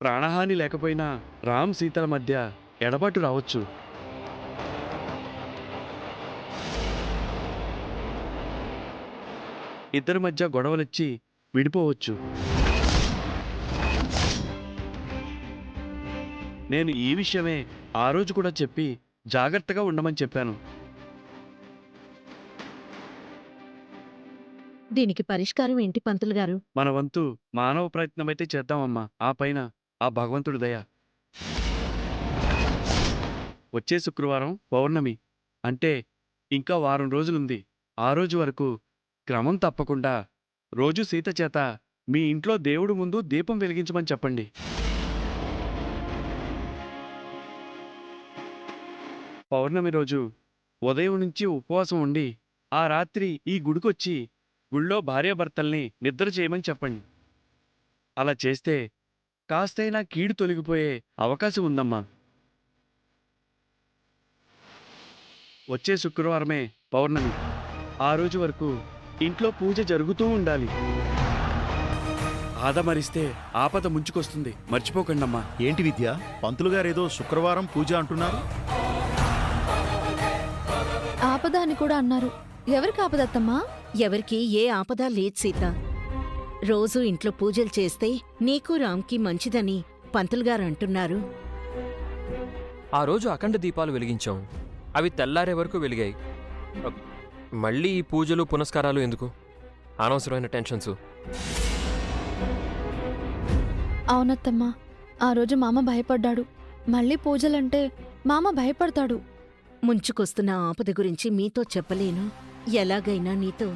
ప్రాణహాని లేకపోయినా రామ్ సీతల మధ్య ఎడబాటు రావచ్చు. ఇద్దరి మధ్య గొడవలొచ్చి విడిపోవచ్చు. నేను ఈ విషయమే ఆ రోజు కూడా చెప్పి జాగ్రత్తగా ఉండమని చెప్పాను. దీనికి పరిష్కారం ఏంటి పంతులు గారు? మన వంతు మానవ ప్రయత్నమైతే చేద్దామమ్మా. ఆ పైన ఆ భగవంతుడి దయ. వచ్చే శుక్రవారం పౌర్ణమి, అంటే ఇంకా వారం రోజులుంది. ఆ రోజు వరకు క్రమం తప్పకుండా రోజు సీత చేత మీ ఇంట్లో దేవుడు ముందు దీపం వెలిగించమని చెప్పండి. పౌర్ణమి రోజు ఉదయం నుంచి ఉపవాసం ఉండి ఆ రాత్రి ఈ గుడికొచ్చి గుళ్ళో భార్యాభర్తల్ని నిద్ర చేయమని చెప్పండి. అలా చేస్తే కాస్తైనా కీడు తొలగిపోయే అవకాశం ఉందమ్మా. వచ్చే శుక్రవారమే పౌర్ణమి. ఆ రోజు వరకు ఇంట్లో పూజ జరుగుతూ ఉండాలి. ఆదమరిస్తే ఆపద ముంచుకొస్తుంది, మర్చిపోకండమ్మా. ఏంటి విద్య, పంతులు గారేదో శుక్రవారం పూజ అంటున్నారు? ఆపద అని కూడా అన్నారు. ఎవరికి ఆపదత్తమ్మా? ఎవరికి ఏ ఆపద లేదు సీత. రోజూ ఇంట్లో పూజలు చేస్తే నీకు రామ్కి మంచిదని పంతులు గారు అంటున్నారు. ఆ రోజు అఖండ దీపాలు వెలిగించాం. అవి తెల్లారే వరకు వెలిగాయి. మళ్ళీ ఈ పూజలు పునస్కారాలు ఎందుకు? అనవసరమైన టెన్షన్స్. అవునత్తమ్మా, ఆ రోజు మామ భయపడ్డాడు. మళ్ళీ పూజలంటే మామ భయపడతాడు. ముంచుకొస్తున్న ఆపద గురించి మీతో చెప్పలేను. ఎలాగైనా నీతో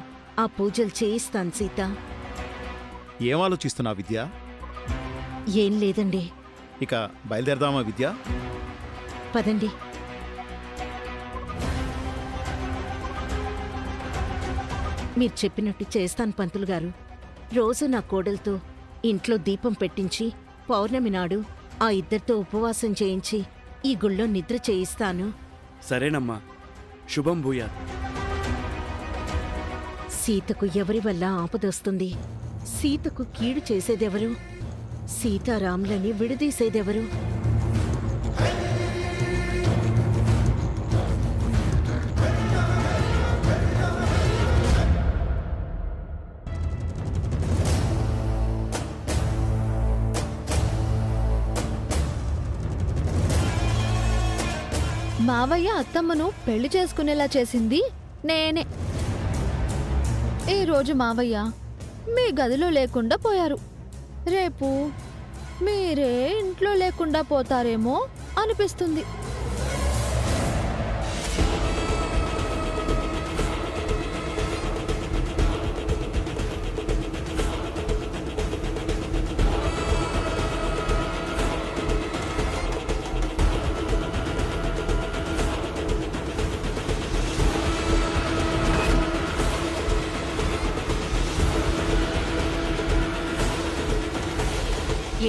ఆ పూజలు చేయిస్తాను సీత. ఏం ఆలోచిస్తున్నా విద్య? ఏం లేదండి, ఇక బయలుదేరదామా విద్య? పదండి. మీరు చెప్పినట్టు చేస్తాను పంతులు గారు. రోజు నా కోడలతో ఇంట్లో దీపం పెట్టించి పౌర్ణమి నాడు ఆ ఇద్దరితో ఉపవాసం చేయించి ఈ గుళ్ళో నిద్ర చేయిస్తాను. సరేనమ్మా, శుభం భూయాత్. సీతకు ఎవరి వల్ల ఆపదొస్తుంది? సీతకు కీడు చేసేదెవరు? సీతారాములని విడదీసేదెవరు? మావయ్య అత్తమ్మను పెళ్లి చేసుకునేలా చేసింది నేనే. ఈ రోజు మావయ్య మీ గదిలో లేకుండా పోయారు. రేపు మీరే ఇంట్లో లేకుండా పోతారేమో అనిపిస్తుంది.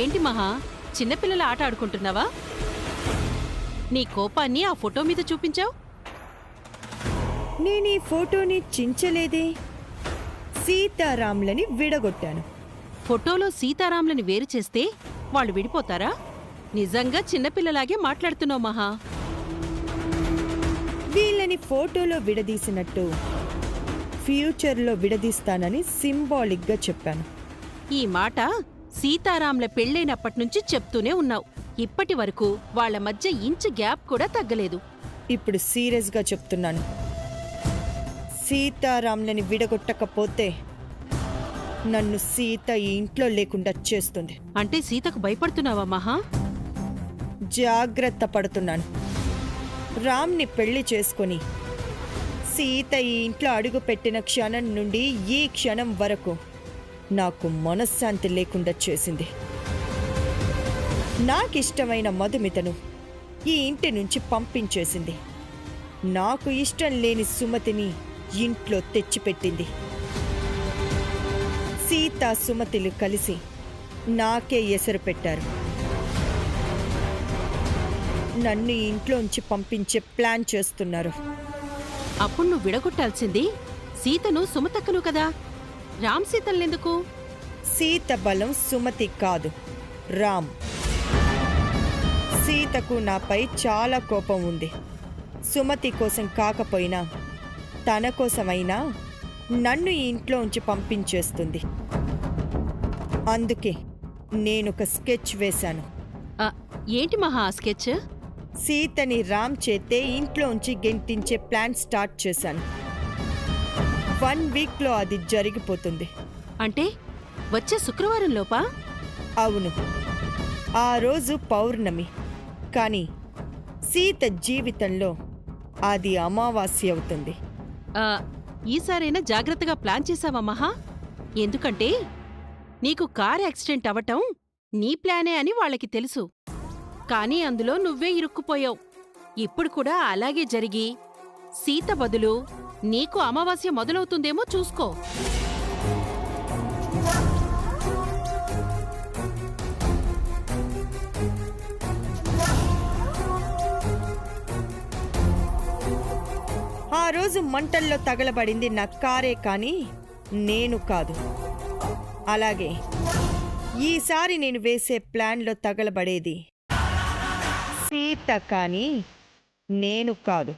ఏంటి మహా, చిన్నపిల్లల ఆట ఆడుకుంటున్నావా? నీ కోపాన్ని ఆ ఫోటో మీద చూపించావు. నేనీ ఫోటోని చించలేదే, సీతారాములని విడగొట్టాను. ఫోటోలో సీతారాములని వేరు చేస్తే వాళ్ళు విడిపోతారా? నిజంగా చిన్నపిల్లలాగే మాట్లాడుతున్నావు మహా. వీళ్ళని ఫోటోలో విడదీసినట్టు ఫ్యూచర్లో విడదీస్తానని సింబాలిక్గా చెప్పాను. ఈ మాట సీతారాముల పెళ్ళైనప్పటినుంచి చెప్తూనే ఉన్నావు. ఇప్పటి వరకు వాళ్ల మధ్య ఇంచు గ్యాప్ కూడా తగ్గలేదు. ఇప్పుడు సీరియస్గా చెప్తున్నాను, సీతారాములని విడగొట్టకపోతే నన్ను సీత ఈ ఇంట్లో లేకుండా చేస్తుంది. అంటే సీతకు భయపడుతున్నావా మహా? జాగ్రత్త పడుతున్నాను. రామ్ని పెళ్లి చేసుకొని సీత ఈ ఇంట్లో అడుగు పెట్టిన క్షణం నుండి ఈ క్షణం వరకు నాకు మనశ్శాంతి లేకుండా చేసింది. నాకిష్టమైన మధుమితను ఈ ఇంటి నుంచి పంపించేసింది. నాకు ఇష్టం లేని సుమతిని ఇంట్లో తెచ్చిపెట్టింది. సీత సుమతిలు కలిసి నాకే ఎసరు పెట్టారు. నన్ను ఇంట్లోంచి పంపించే ప్లాన్ చేస్తున్నారు. అప్పుడు నువ్వు విడగొట్టాల్సింది సీతను సుమతక్కను కదా. రామ్ సీతల్నెందుకు? సీత బలం సుమతి కాదు, రామ్. సీతకు నాపై చాలా కోపం ఉంది. సుమతి కోసం కాకపోయినా తన కోసమైనా నన్ను ఈ ఇంట్లో ఉంచి పంపించేస్తుంది. అందుకే నేనొక స్కెచ్ వేశాను. ఏంటి మహా ఆ స్కెచ్? సీతని రామ్ చేతే ఇంట్లో ఉంచి గెంటించే ప్లాన్ స్టార్ట్ చేశాను. 1 వీక్లో అది జరిగిపోతుంది. అంటే వచ్చే శుక్రవారం లోపా? అవును, ఆ రోజు పౌర్ణమి. కానీ సీత జీవితంలో అది అమావాస్య అవుతుంది. ఆ, ఈసారైనా జాగ్రత్తగా ప్లాన్ చేశావా మహా? ఎందుకంటే నీకు కార్ యాక్సిడెంట్ అవటం నీ ప్లానే అని వాళ్ళకి తెలుసు. కానీ అందులో నువ్వే ఇరుక్కుపోయావు. ఇప్పుడు కూడా అలాగే జరిగి సీత బదులు నీకు అమావాస్య మొదలవుతుందేమో చూసుకో. ఆ రోజు మంటల్లో తగలబడింది నా కారే కానీ నేను కాదు. అలాగే ఈసారి నేను వేసే ప్లాన్లో తగలబడేది సీత కానీ నేను కాదు.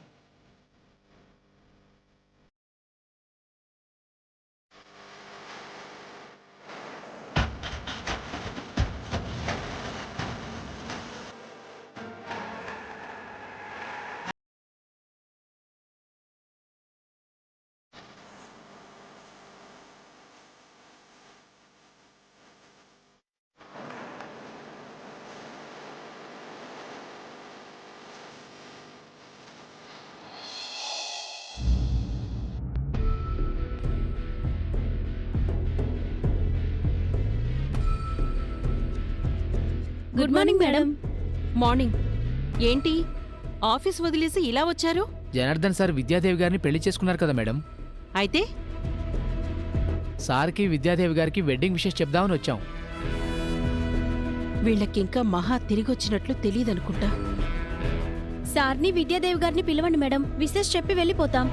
Good morning madam. మార్నింగ్. ఏంటి ఆఫీస్ వదిలేసి ఇలా వచ్చారు? జనార్దన్ సార్ విద్యాదేవి గారిని పెళ్లి చేసుకున్నారు కదా మేడం. అయితే సార్కి విద్యాదేవి గారికి వెడ్డింగ్ విషెస్ చెప్దామని వచ్చాం. వీళ్ళకింకా మహా తిరిగొచ్చినట్లు తెలీదనుకుంటా. సార్ని విద్యాదేవి గారిని పిలవండి మేడం, విశేష్ చెప్పి వెళ్ళిపోతాం.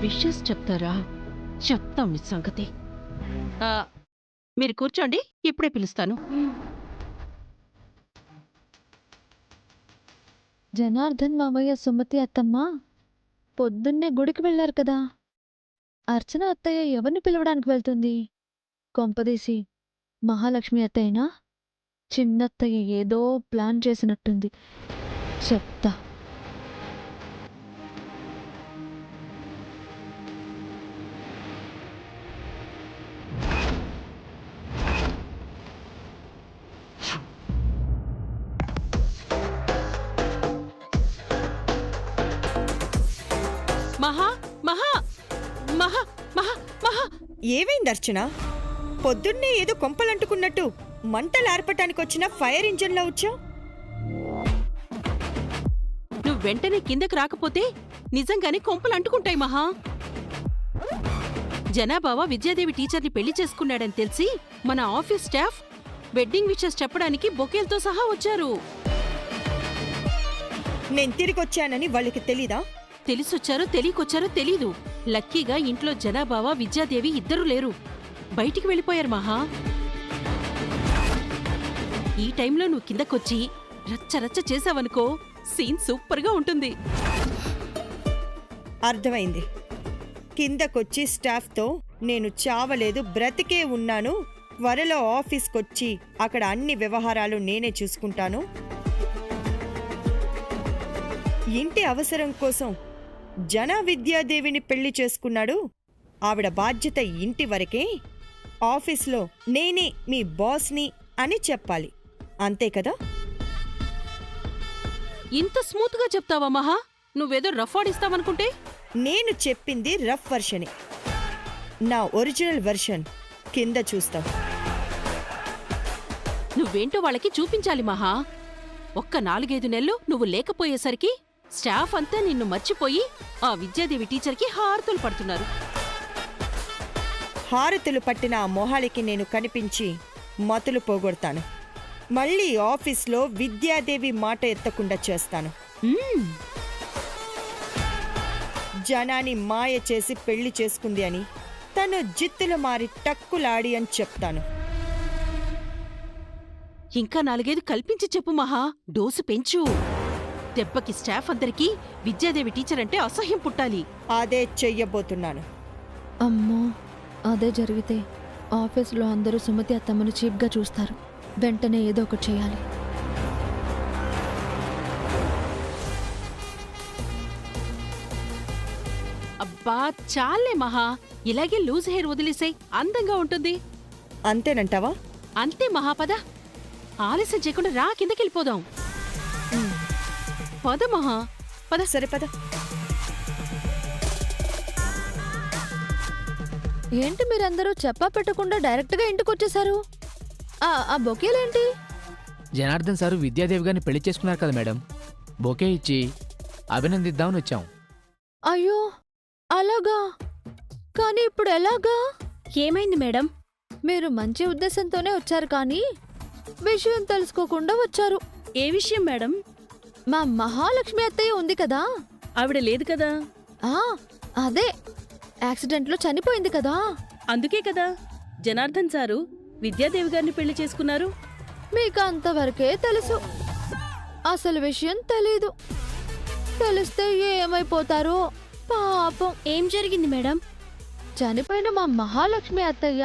విషెస్ చెప్తారా? చెప్తాం మీ సంగతి. మీరు కూర్చోండి, ఇప్పుడే పిలుస్తాను. జనార్దన్ మామయ్య సుమతి అత్తమ్మ పొద్దున్నే గుడికి వెళ్ళారు కదా. అర్చన అత్తయ్య ఎవరిని పిలవడానికి వెళ్తుంది? కొంపదీసి మహాలక్ష్మి అత్తయ్యనా? చిన్నత్తయ్య ఏదో ప్లాన్ చేసినట్టుంది. చెప్తా. మహా మహా మహా మహా మహా ఏమైంది అర్చన? పొద్దున్నే ఏదో కొంపలంటుకున్నట్టు మంటలు ఆర్పటానికి వచ్చిన ఫైర్ ఇంజన్లో వచ్చావు. నువ్వు వెంటనే కిందకి రాకపోతే నిజంగానే కొంపలు అంటుకుంటాయి మహా. జనాబావ విద్యాదేవి టీచర్ని పెళ్లి చేసుకున్నాడని తెలిసి మన ఆఫీస్ స్టాఫ్ వెడ్డింగ్ విషెస్ చెప్పడానికి బొకేలతో సహా వచ్చారు. నేను తిరిగొచ్చానని వాళ్ళకి తెలీదా? తెలిసొచ్చారో తెలియకొచ్చారో తెలీదు. లక్కీగా ఇంట్లో జనాబావ విద్యాదేవి ఇద్దరూ లేరు, బయటికి వెళ్ళిపోయారు మహా. ఈ టైంలో నువ్వు కిందకొచ్చి రచ్చరచ్చ చేసావనుకో సీన్ సూపర్గా ఉంటుంది. అర్థమైంది. కిందకొచ్చి స్టాఫ్తో నేను చావలేదు, బ్రతికే ఉన్నాను, త్వరలో ఆఫీస్కొచ్చి అక్కడ అన్ని వ్యవహారాలు నేనే చూసుకుంటాను, ఇంటి అవసరం కోసం జన విద్యాదేవిని పెళ్లి చేసుకున్నాడు, ఆవిడ బాధ్యత ఇంటి వరకే, ఆఫీస్లో నేనే మీ బాస్ని అని చెప్పాలి. అంతే కదా? ఇంత స్మూత్గా చెప్తావా మహా? నువ్వేదో రఫ్ ఆడిస్తావనుకుంటే. నేను చెప్పింది రఫ్ వర్షనే. నా ఒరిజినల్ వర్షన్ కింద చూస్తాం. నువ్వేంటో వాళ్ళకి చూపించాలి మహా. ఒక్క 4-5 నెలలు నువ్వు లేకపోయేసరికి స్టాఫ్ అంతా నిన్ను మర్చిపోయి ఆ విద్యాదేవి టీచర్కి హారతులు పడుతున్నారు. హారతులు పట్టిన ఆ మొహాలికి నేను కనిపించి మతులు పోగొడతాను. మళ్ళీ ఆఫీస్లో విద్యాదేవి మాట ఎత్తకుండా చేస్తాను. జనాని మాయ చేసి పెళ్లి చేసుకుంది అని, తను జిత్తులు మారి టక్కులాడి అని చెప్తాను. ఇంకా 4-5 కల్పించి చెప్పు మహా, డోసు పెంచు. దెబ్బకి స్టాఫ్ అందరికీ విద్యాదేవి టీచర్ అంటే అసహ్యం పుట్టాలి. అదే చెయ్యబోతున్నాను. అమ్మో, అదే జరిగితే ఆఫీసులో అందరూ సుమతి అత్తమ్మను చీప్గా చూస్తారు. వెంటనే ఏదో ఒకటి చేయాలి. అబ్బా చాలే మహా, ఇలాగే లూజ్ హెయిర్ వదిలేసాయి, అందంగా ఉంటుంది. అంతేనంటావా? అంతే మహాపద. ఆలస్యం చేయకుండా రా, కిందకెళ్ళిపోదాం. పద మహా, పద. సరే పద. ఏంటి మీరందరూ చెప్పా పెట్టకుండా డైరెక్ట్గా ఇంటికి వచ్చేసారు? ఆ బొకేలేంటి? జనార్దన్ సారు విద్యాదేవి గారిని పెళ్లి చేసుకున్నారు కదా మేడం, బొకే ఇచ్చి అభినందిద్దామని వచ్చాం. అయ్యో అలాగా? కానీ ఇప్పుడు ఎలాగా? ఏమైంది మేడం? మీరు మంచి ఉద్దేశంతోనే వచ్చారు కానీ విషయం తెలుసుకోకుండా వచ్చారు. ఏ విషయం మేడం? మా మహాలక్ష్మి అత్తయ్య ఉంది కదా, ఆవిడ లేదు కదా. అదే యాక్సిడెంట్లో చనిపోయింది కదా. అందుకే కదా జనార్దన్ సారు విద్యాదేవి గారిని పెళ్లి చేసుకున్నారు. మీకు అంతవరకే తెలుసు, అసలు విషయం తెలీదు. తెలిస్తే ఏమైపోతారో పాపం. ఏం జరిగింది మేడం? చనిపోయిన మా మహాలక్ష్మి అత్తయ్య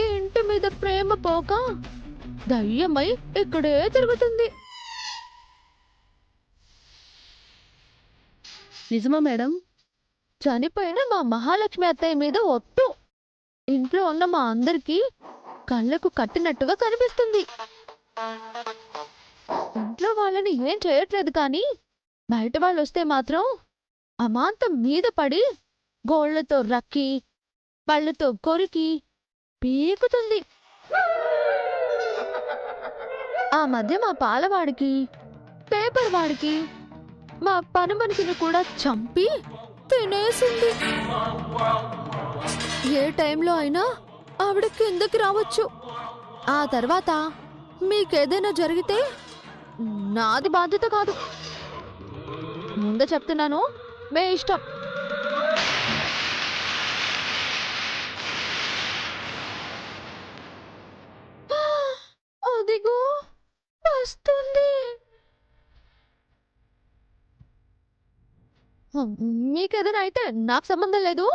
ఈ ఇంటి మీద ప్రేమ పోక దయ్యమై ఇక్కడే తిరుగుతుంది. నిజమా మేడం? చనిపోయిన మా మహాలక్ష్మి అత్తయ్య మీద ఒట్టు. ఇంట్లో ఉన్న మా అందరికీ కళ్ళకు కట్టినట్టుగా కనిపిస్తుంది. ఇంట్లో వాళ్ళని ఏం చేయట్లేదు కానీ బయట వాళ్ళు వస్తే మాత్రం అమాంతం మీద పడి గోళ్లతో రక్కి పళ్ళతో కొరికి పీకుతుంది. ఆ మధ్య మా పాలవాడికి, పేపర్ వాడికి, మా పని మనిషిని కూడా చంపి తినేసింది. ఏ టైంలో అయినా ఆవిడ కిందకి రావచ్చు. ఆ తర్వాత మీకేదైనా జరిగితే నాది బాధ్యత కాదు. ముందే చెప్తున్నాను, మీ ఇష్టం. అదిగో వస్తుంది. మీకేదైనా అయితే నాకు సంబంధం లేదు.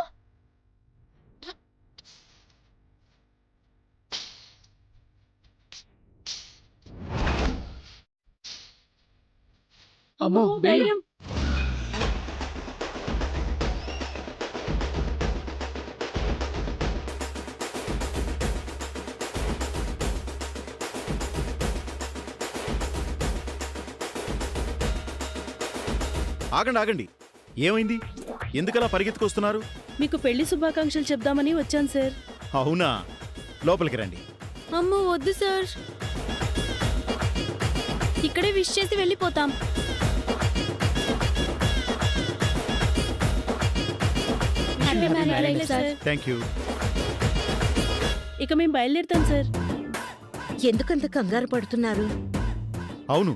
అమ్మో ధైర్యం. ఆగండి ఆగండి, ఏమైంది? ఎందుకలా పరిగెత్తుకొస్తున్నారు? మీకు పెళ్లి శుభాకాంక్షలు చెప్దామని వచ్చాను సార్. అవునా, లోపలికి రండి. అమ్మో వద్దు సార్, ఇక్కడే విష్ చేసి వెళ్ళిపోతాం. Thank you. ఇక మేము బయలుదేరుతాం సార్. ఎందుకంత కంగారు పడుతున్నారు? అవును,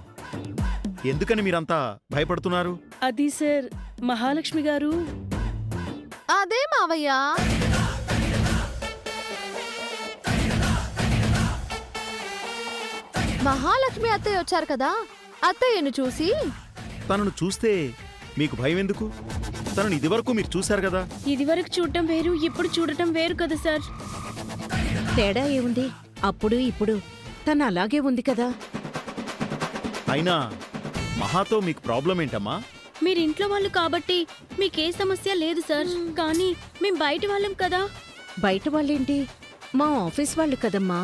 ఎందుకని మీరంతా భయపడుతున్నారు? అది సార్, మహాలక్ష్మి గారు. అదే మావయ్య, మహాలక్ష్మి అత్తయ్య వచ్చారు కదా, అత్తయ్యను చూసి తనను చూస్తే మీకు భయం ఎందుకు? తనను ఇదివరకు మీరు చూశారు కదా. ఇదివరకు చూడటం వేరు, ఇప్పుడు చూడటం వేరు కదా సార్. తేడా ఏముంది? అప్పుడు ఇప్పుడు తను అలాగే ఉంది కదా. అయినా మహాతో మీకు ప్రాబ్లం ఏంటమ్మా? మీరు ఇంట్లో వాళ్ళు కాబట్టి మీకే సమస్య లేదు సార్. కానీ మేం బయట వాళ్ళం కదా. బయట వాళ్ళేంటి? మా ఆఫీస్ వాళ్ళు కదమ్మా.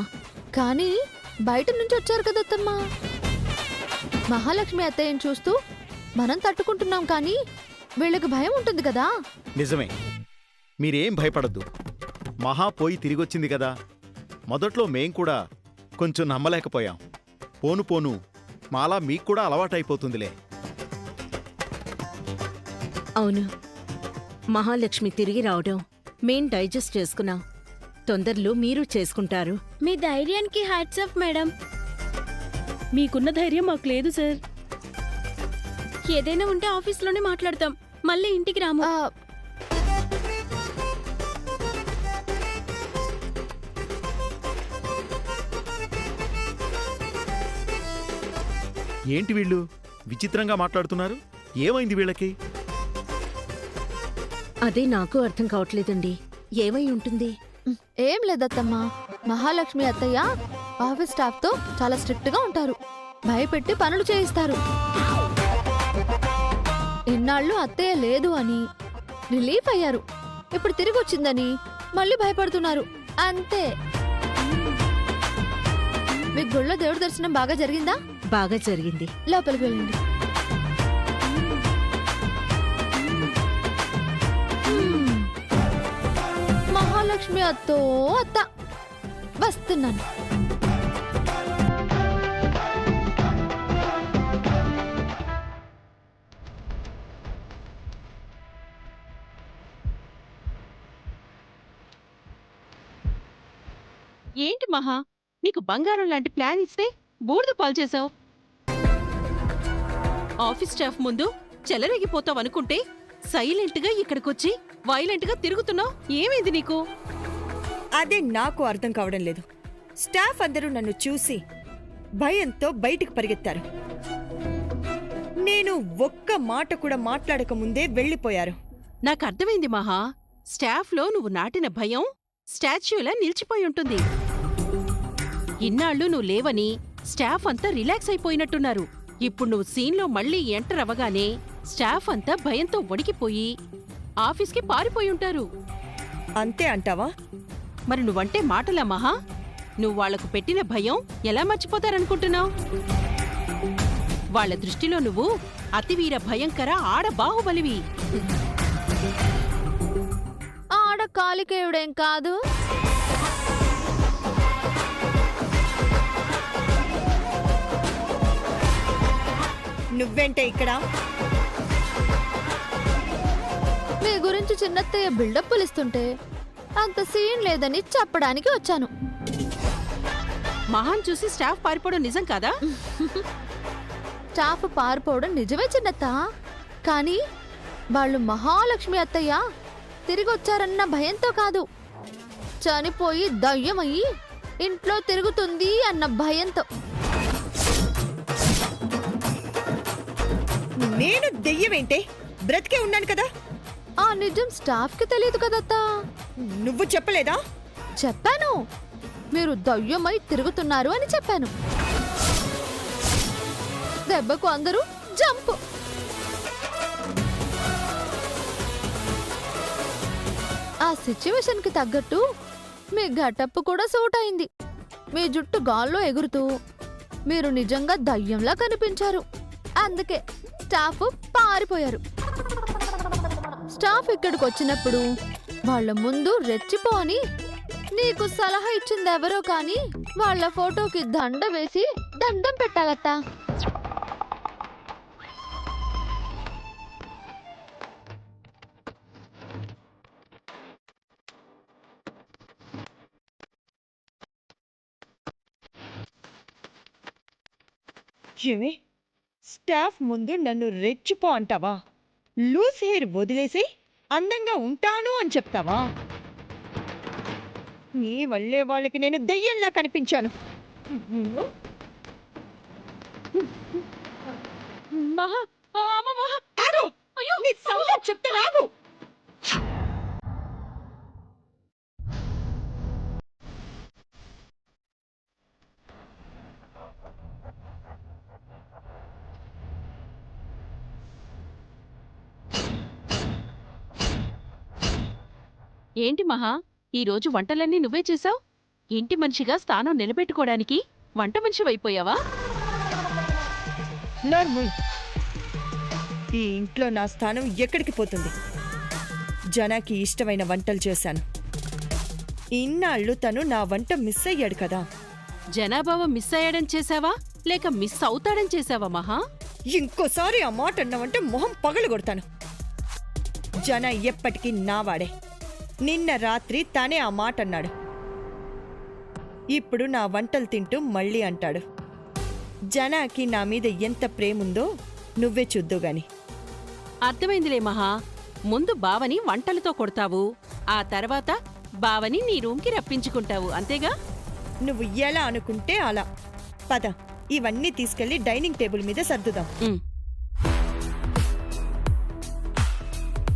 కానీ బయట నుంచి వచ్చారు కదా అత్తమ్మా. మహాలక్ష్మి అత్తయ్యను చూస్తూ మనం తట్టుకుంటున్నాం కానీ వీళ్ళకి భయం ఉంటుంది కదా. నిజమే, మీరేం భయపడద్దు. మహా పోయి తిరిగొచ్చింది కదా. మొదట్లో మేం కూడా కొంచెం నమ్మలేకపోయాం. పోను పోను మాలా మీకు కూడా అలవాటైపోతుందిలే. అవును, మహాలక్ష్మి తిరిగి రావడం మేం డైజెస్ట్ చేసుకున్నాం. తొందరలో మీరు చేసుకుంటారు. మీ ధైర్యానికి హ్యాట్స్ ఆఫ్ మేడం. మీకున్న ధైర్యం మాకు లేదు సార్. ఏదైనా ఉంటే ఆఫీస్లోనే మాట్లాడతాం, మళ్ళీ ఇంటికి రాము. ఏంటి వీళ్ళు విచిత్రంగా మాట్లాడుతున్నారు? ఏమైంది వీళ్ళకి? అదే నాకు అర్థం కావట్లేదండి. ఏమై ఉంటుంది? ఏం లేదత్తమ్మా, మహాలక్ష్మి అత్తయ్య ఆఫీస్ స్టాఫ్ తో చాలా స్ట్రిక్ట్ గా ఉంటారు. భయపెట్టి పనులు చేయిస్తారు. ఇన్నాళ్ళు అత్తయ్య లేదు అని రిలీఫ్ అయ్యారు. ఇప్పుడు తిరిగి వచ్చిందని మళ్ళీ భయపడుతున్నారు. అంతే. మీ గుళ్ళో దేవుడి దర్శనం బాగా జరిగిందా? బాగా జరిగింది. లోపలికి వెళ్ళండి. మహాలక్ష్మి అత్తో అత్త వస్తున్నాను. ఏంటి మహా, నీకు బంగారం లాంటి ప్లాన్ ఇస్తే బూడిద పాలు చేశావు. ఆఫీస్ స్టాఫ్ ముందు చెలరేగిపోతావు అనుకుంటే సైలెంట్ గా ఇక్కడికొచ్చి వైలెంట్ గా తిరుగుతున్నావు. ఏమైంది నీకు? అదే నాకు అర్థం కావడం లేదు. స్టాఫ్ అందరూ నన్ను చూసి భయంతో బయటికి పరిగెత్తారు. నేను ఒక్క మాట కూడా మాట్లాడక ముందే వెళ్ళిపోయారు. నాకు అర్థమైంది మహా, స్టాఫ్లో నువ్వు నాటిన భయం స్టాచ్యూలా నిలిచిపోయి ఉంటుంది. ఇన్నాళ్ళు నువ్వు లేవని స్టాఫ్ అంతా రిలాక్స్ అయిపోయినట్టున్నారు. ఇప్పుడు నువ్వు సీన్లో మళ్ళీ ఎంటర్ అవ్వగానే స్టాఫ్ అంతా భయంతో వణికిపోయి ఆఫీస్కి పారిపోయి ఉంటారు. అంతే అంటావా? మరి నువ్వంటే మాటలా మహా? నువ్వు వాళ్లకు పెట్టిన భయం ఎలా మర్చిపోతారనుకుంటున్నావు? వాళ్ళ దృష్టిలో నువ్వు అతివీర భయంకర ఆడ బాహుబలివి. ఆడ కాలికేయుడేం కాదు. నువ్వేంటే ఇక్కడ? మీ గురించి చిన్నత్తయ్య బిల్డప్లు ఇస్తుంటే అంత సీన్ లేదని చెప్పడానికి వచ్చాను. మహాన్ చూసి స్టాఫ్ పారిపోవడం నిజం కాదా? స్టాఫ్ పారిపోవడం నిజమే చిన్నత్త. కానీ వాళ్ళు మహాలక్ష్మి అత్తయ్య తిరిగి వచ్చారన్న భయంతో కాదు, చనిపోయి దయ్యమయ్యి ఇంట్లో తిరుగుతుంది అన్న భయంతో. నేను దెయ్యమేంటే? బ్రతికే ఉన్నాను కదా. ఆ నిజం స్టాఫ్ కి తెలియదు కదత్తా. నువ్వు చెప్పలేదా? చెప్పాను, మీరు దయ్యమై తిరుగుతున్నారు అని చెప్పాను. దెబ్బకు అందరూ జంప్. ఆ సిచ్యువేషన్ కి తగ్గట్టు మీ గెటప్ కూడా సూట్ అయింది. మీ జుట్టు గాల్లో ఎగురుతూ మీరు నిజంగా దయ్యంలా కనిపించారు. అందుకే స్టాఫ్ పారిపోయారు. స్టాఫ్ ఇక్కడికి వచ్చినప్పుడు వాళ్ళ ముందు రెచ్చిపో అని నీకు సలహా ఇచ్చింది ఎవరో కానీ వాళ్ళ ఫోటోకి దండ వేసి దండం పెట్టాలత్తా. ఏమి? స్టాఫ్ ముందు నన్ను రెచ్చిపో అంటావా? లూజ్ హెయిర్ వదిలేసి అందంగా ఉంటాను అని చెప్తావా? నీ వల్లే వాళ్ళకి నేను దెయ్యంలా కనిపించాను. మహా, ఆగు! నీ సంగతి చెప్తే రాగు. ఏంటి మహా, ఈరోజు వంటలన్నీ నువ్వే చేశావు? ఇంటి మనిషిగా స్థానం నిలబెట్టుకోవడానికి వంట మనిషివైపోయావా? నార్మల్. ఈ ఇంట్లో నా స్థానం ఎక్కడికి పోతుంది? జనాకి ఇష్టమైన వంటలు చేశాను. ఇన్నాళ్ళు తను నా వంట మిస్ అయ్యాడు కదా. జనాభావ మిస్ అయ్యాడని చేశావా లేక మిస్ అవుతాడని చేశావా మహా? ఇంకోసారి ఆ మాట అన్నావంటే మొహం పగలగొడతాను. జన ఎప్పటికీ నావాడే. నిన్న రాత్రి తనే ఆ మాట అన్నాడు. ఇప్పుడు నా వంటలు తింటూ మళ్ళీ అంటాడు. జనాకి నా మీద ఎంత ప్రేముందో నువ్వే చూద్దుగాని. అర్థమైందిలే మహా, ముందు బావని వంటలతో కొడతావు, ఆ తర్వాత బావని నీ రూమ్కి రప్పించుకుంటావు, అంతేగా? నువ్వు ఎలా అనుకుంటే అలా. పద, ఇవన్నీ తీసుకెళ్లి డైనింగ్ టేబుల్ మీద సర్దుదాం.